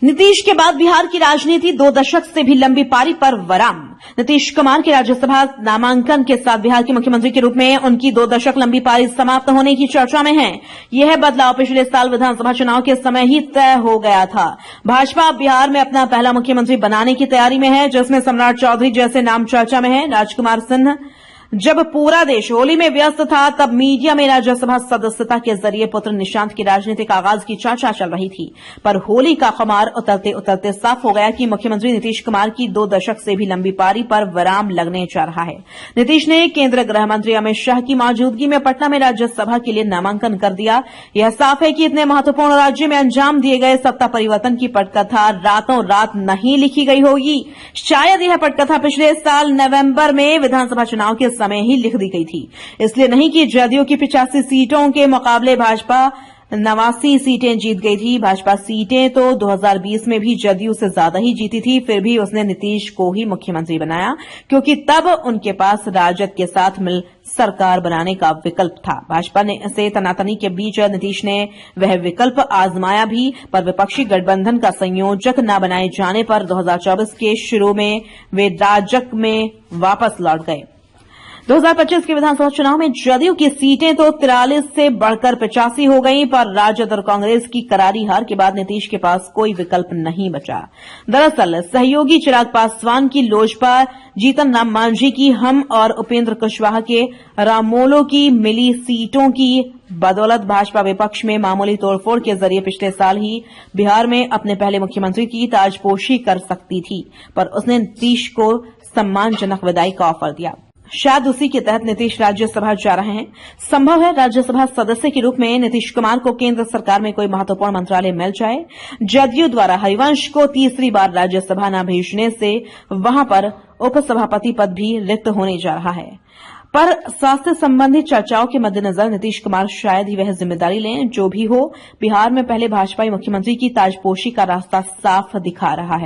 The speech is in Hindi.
नीतीश के बाद बिहार की राजनीति 2 दशक से भी लंबी पारी पर विराम। नीतीश कुमार के राज्यसभा नामांकन के साथ बिहार के मुख्यमंत्री के रूप में उनकी 2 दशक लंबी पारी समाप्त होने की चर्चा में है। यह बदलाव पिछले साल विधानसभा चुनाव के समय ही तय हो गया था। भाजपा बिहार में अपना पहला मुख्यमंत्री बनाने की तैयारी में है, जिसमें सम्राट चौधरी जैसे नाम चर्चा में है। राजकुमार सिंह जब पूरा देश होली में व्यस्त था, तब मीडिया में राज्यसभा सदस्यता के जरिए पुत्र निशांत की राजनीतिक आगाज की चर्चा चल रही थी। पर होली का खुमार उतरते उतरते साफ हो गया कि मुख्यमंत्री नीतीश कुमार की 2 दशक से भी लंबी पारी पर विराम लगने जा रहा है। नीतीश ने केंद्रीय गृह मंत्री अमित शाह की मौजूदगी में पटना में राज्यसभा के लिए नामांकन कर दिया। यह साफ है कि इतने महत्वपूर्ण राज्य में अंजाम दिए गए सत्ता परिवर्तन की पटकथा रातों रात नहीं लिखी गई होगी। शायद यह पटकथा पिछले साल नवंबर में विधानसभा चुनाव के समय ही लिख दी गई थी। इसलिए नहीं कि जदयू की 85 सीटों के मुकाबले भाजपा 89 सीटें जीत गई थी। भाजपा सीटें तो 2020 में भी जदयू से ज्यादा ही जीती थी, फिर भी उसने नीतीश को ही मुख्यमंत्री बनाया, क्योंकि तब उनके पास राजद के साथ मिल सरकार बनाने का विकल्प था। भाजपा ने से तनातनी के बीच नीतीश ने वह विकल्प आजमाया भी, पर विपक्षी गठबंधन का संयोजक न बनाए जाने पर 2024 के शुरू में वे राजग में वापस लौट गए। 2025 के विधानसभा चुनाव में जदयू की सीटें तो 43 से बढ़कर 85 हो गईं, पर राजद और कांग्रेस की करारी हार के बाद नीतीश के पास कोई विकल्प नहीं बचा। दरअसल सहयोगी चिराग पासवान की लोजपा, जीतन राम मांझी की हम और उपेंद्र कुशवाहा के रामोलो की मिली सीटों की बदौलत भाजपा विपक्ष में मामूली तोड़फोड़ के जरिए पिछले साल ही बिहार में अपने पहले मुख्यमंत्री की ताजपोशी कर सकती थी, पर उसने नीतीश को सम्मानजनक विदाई का ऑफर दिया। शायद उसी के तहत नीतीश राज्यसभा जा रहे हैं। संभव है राज्यसभा सदस्य के रूप में नीतीश कुमार को केंद्र सरकार में कोई महत्वपूर्ण मंत्रालय मिल जाए। जदयू द्वारा हरिवंश को तीसरी बार राज्यसभा न भेजने से वहां पर उपसभापति पद भी रिक्त होने जा रहा है। पर स्वास्थ्य संबंधी चर्चाओं के मद्देनजर नीतीश कुमार शायद ही वह जिम्मेदारी लें। जो भी हो, बिहार में पहले भाजपाई मुख्यमंत्री की ताजपोशी का रास्ता साफ दिखा रहा है।